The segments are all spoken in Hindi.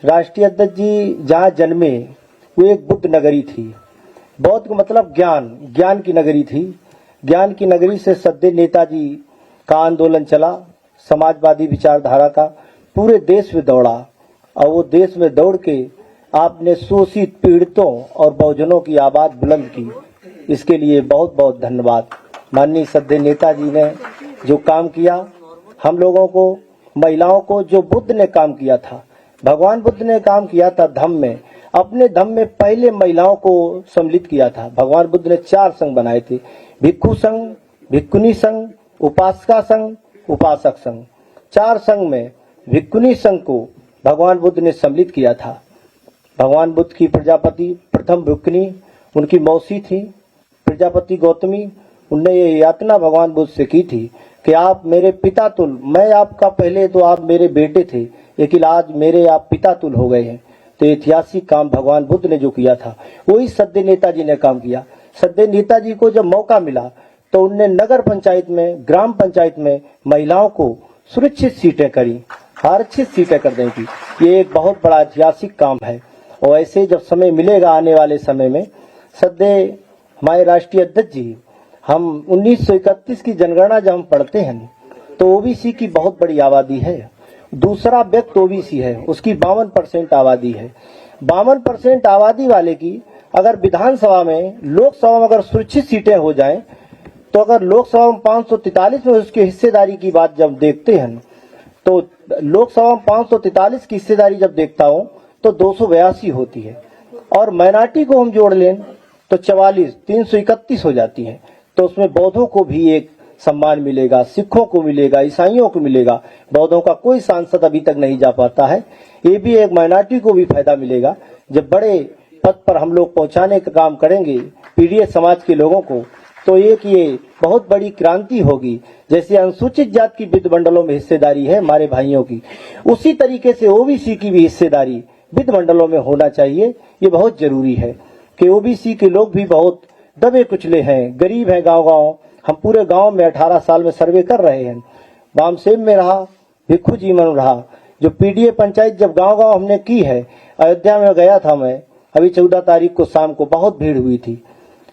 राष्ट्रीय अध्यक्ष जी जहाँ जन्मे वो एक बुद्ध नगरी थी। बौद्ध का मतलब ज्ञान की नगरी थी। ज्ञान की नगरी से सद्य नेताजी का आंदोलन चला, समाजवादी विचारधारा का, पूरे देश में दौड़ा। और वो देश में दौड़ के आपने शोषित पीड़ितों और बहुजनों की आवाज बुलंद की। इसके लिए बहुत बहुत धन्यवाद। माननीय सद्य नेताजी ने जो काम किया, हम लोगों को, महिलाओं को, जो बुद्ध ने काम किया था, भगवान बुद्ध ने काम किया था धम्म में, अपने धम्म में पहले महिलाओं को सम्मिलित किया था। भगवान बुद्ध ने 4 संघ बनाए थे, भिक्षु संघ, भिक्षुणी संघ, उपासका संघ, उपासक संघ। 4 संघ में भिक्षुणी संघ को भगवान बुद्ध ने सम्मिलित किया था। भगवान बुद्ध की प्रजापति प्रथम भिक्षुणी उनकी मौसी थी, प्रजापति गौतमी। उनने ये यातना भगवान बुद्ध से की थी कि आप मेरे पिता तुल, मैं आपका पहले तो आप मेरे बेटे थे, लेकिन आज मेरे आप पिता तुल हो गए हैं। तो ऐतिहासिक काम भगवान बुद्ध ने जो किया था वही सद्य नेताजी ने काम किया। सद्य नेताजी को जब मौका मिला तो उनने नगर पंचायत में, ग्राम पंचायत में महिलाओं को सुरक्षित सीटें करी, आरक्षित सीटें कर दें की। ये एक बहुत बड़ा ऐतिहासिक काम है। और ऐसे जब समय मिलेगा आने वाले समय में, सद्य हमारे राष्ट्रीय अध्यक्ष जी, हम 1931 की जनगणना जब हम पढ़ते हैं तो ओबीसी की बहुत बड़ी आबादी है। दूसरा व्यक्ति ओबीसी है, उसकी 52% आबादी है। 52% आबादी वाले की अगर विधानसभा में, लोकसभा में अगर सुरक्षित सीटें हो जाएं, तो अगर लोकसभा में 543 में उसकी हिस्सेदारी की बात जब देखते हैं, तो लोकसभा में 543 की हिस्सेदारी जब देखता हूं तो 282 होती है। और माइनॉरिटी को हम जोड़ लें तो 44, 331 हो जाती है। तो उसमें बौद्धों को भी एक सम्मान मिलेगा, सिखों को मिलेगा, ईसाइयों को मिलेगा। बौद्धों का कोई सांसद अभी तक नहीं जा पाता है। ये भी एक माइनॉरिटी को भी फायदा मिलेगा। जब बड़े पद पर हम लोग पहुंचाने का काम करेंगे पीड़ित समाज के लोगों को, तो एक ये बहुत बड़ी क्रांति होगी। जैसे अनुसूचित जाति की वित्त मंडलों में हिस्सेदारी है हमारे भाइयों की, उसी तरीके से ओबीसी की भी हिस्सेदारी वित्त मंडलों में होना चाहिए। ये बहुत जरूरी है कि ओबीसी के लोग भी बहुत दबे कुचले हैं, गरीब हैं गांव-गांव। हम पूरे गांव में 18 साल में सर्वे कर रहे हैं। बामसेब में रहा, भिक्षु जीवन रहा। जो पीडीए पंचायत जब गांव-गांव हमने की है, अयोध्या में गया था मैं, अभी 14 तारीख को शाम को बहुत भीड़ हुई थी।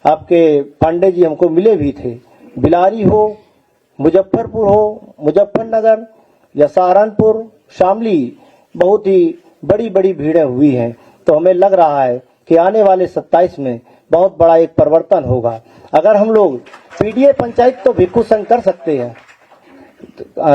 आपके पांडे जी हमको मिले भी थे। बिलारी हो, मुजफ्फरपुर हो, मुजफ्फरनगर या सहारनपुर, शामली, बहुत ही बड़ी बड़ी भीड़ें हुई हैं। तो हमें लग रहा है कि आने वाले 27 में बहुत बड़ा एक परिवर्तन होगा। अगर हम लोग पीडीए पंचायत तो भिक्षु संघ कर सकते हैं,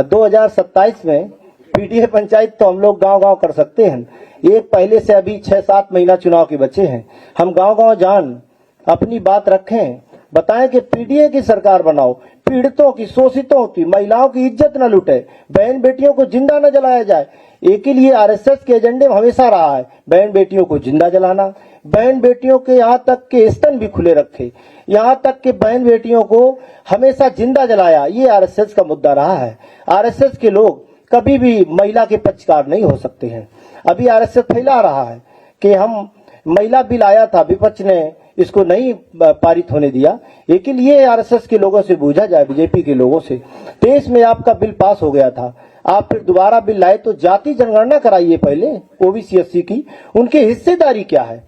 2027 में पीडीए पंचायत तो हम लोग गांव-गांव कर सकते हैं। एक पहले से अभी 6-7 महीना चुनाव के बचे हैं। हम गांव-गांव जान अपनी बात रखें, बताएं कि पीडीए की सरकार बनाओ, पीड़ितों की, शोषितों की, महिलाओं की इज्जत न लुटे, बहन बेटियों को जिंदा न जलाया जाए। एक ही लिए आरएसएस के एजेंडे में हमेशा रहा है बहन बेटियों को जिंदा जलाना, बहन बेटियों के यहाँ तक के स्तन भी खुले रखे, यहाँ तक के बहन बेटियों को हमेशा जिंदा जलाया। ये आरएसएस का मुद्दा रहा है। आरएसएस के लोग कभी भी महिला के पक्षकार नहीं हो सकते हैं। अभी आरएसएस फैला रहा है कि हम, महिला बिल आया था, विपक्ष ने इसको नहीं पारित होने दिया। लेकिन ये आरएसएस के लोगों से पूछा जाए, बीजेपी के लोगों से, देश में आपका बिल पास हो गया था, आप फिर दोबारा बिल लाए तो जाति जनगणना कराइए पहले ओबीसी एससी की। उनकी हिस्सेदारी क्या है,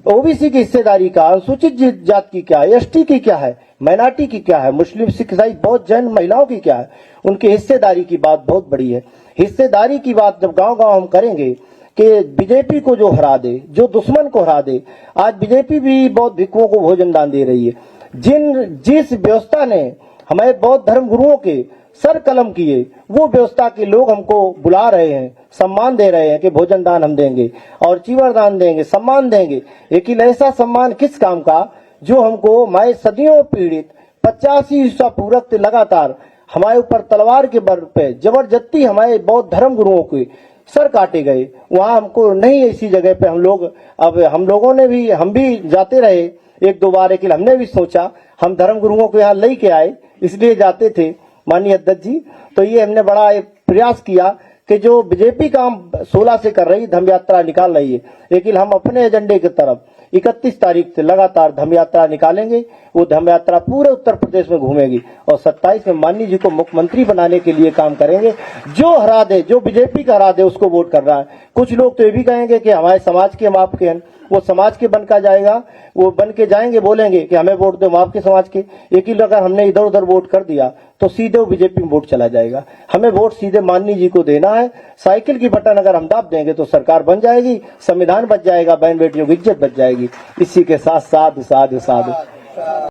ओबीसी की हिस्सेदारी का, अनुसूचित जाति की क्या है, एसटी की क्या है, माइनॉरिटी की क्या है, मुस्लिम, सिख, ईसाई, बौद्ध, जैन महिलाओं की क्या है, उनकी हिस्सेदारी की बात बहुत बड़ी है। हिस्सेदारी की बात जब गांव-गांव हम करेंगे कि बीजेपी को जो हरा दे, जो दुश्मन को हरा दे। आज बीजेपी भी बौद्ध भिक्षुओं को भोजन दान दे रही है। जिस व्यवस्था ने हमारे बौद्ध धर्म गुरुओं के सर कलम किए, वो व्यवस्था के लोग हमको बुला रहे हैं, सम्मान दे रहे हैं कि भोजन दान हम देंगे और चीवर दान देंगे, सम्मान देंगे। लेकिन ऐसा सम्मान किस काम का जो हमको हमारे सदियों पीड़ित 85 ईसा पूर्व लगातार हमारे ऊपर तलवार के बल पे जबरदस्ती हमारे बौद्ध धर्म गुरुओं के सर काटे गए। वहां हमको नहीं, ऐसी जगह पे हम लोग, अब हम लोगों ने भी, हम भी जाते रहे 1-2 बार, लेकिन हमने भी सोचा हम धर्म गुरुओं को यहाँ लेके आए, इसलिए जाते थे माननीय अध्यक्ष जी। तो ये हमने बड़ा एक प्रयास किया कि जो बीजेपी काम 16 से कर रही, धर्म यात्रा निकाल रही है, लेकिन हम अपने एजेंडे की तरफ 31 तारीख से लगातार धम यात्रा निकालेंगे। वो धम यात्रा पूरे उत्तर प्रदेश में घूमेगी और 27 में माननीय जी को मुख्यमंत्री बनाने के लिए काम करेंगे। जो हरा दे, जो बीजेपी का हरा दे, उसको वोट करना है। कुछ लोग तो ये भी कहेंगे कि हमारे समाज के हम आपके हैं, वो समाज के बन का जाएगा, वो बन के जाएंगे, बोलेंगे कि हमें वोट दो, हम आपके समाज के। लेकिन अगर हमने इधर उधर वोट कर दिया तो सीधे वो बीजेपी में वोट चला जाएगा। हमें वोट सीधे माननीय जी को देना है। साइकिल की बटन अगर हम दाब देंगे तो सरकार बन जाएगी, संविधान बच जाएगा, बहन बेटियों की इज्जत बच जाएगी। इसी के साथ साधु साधु साधु।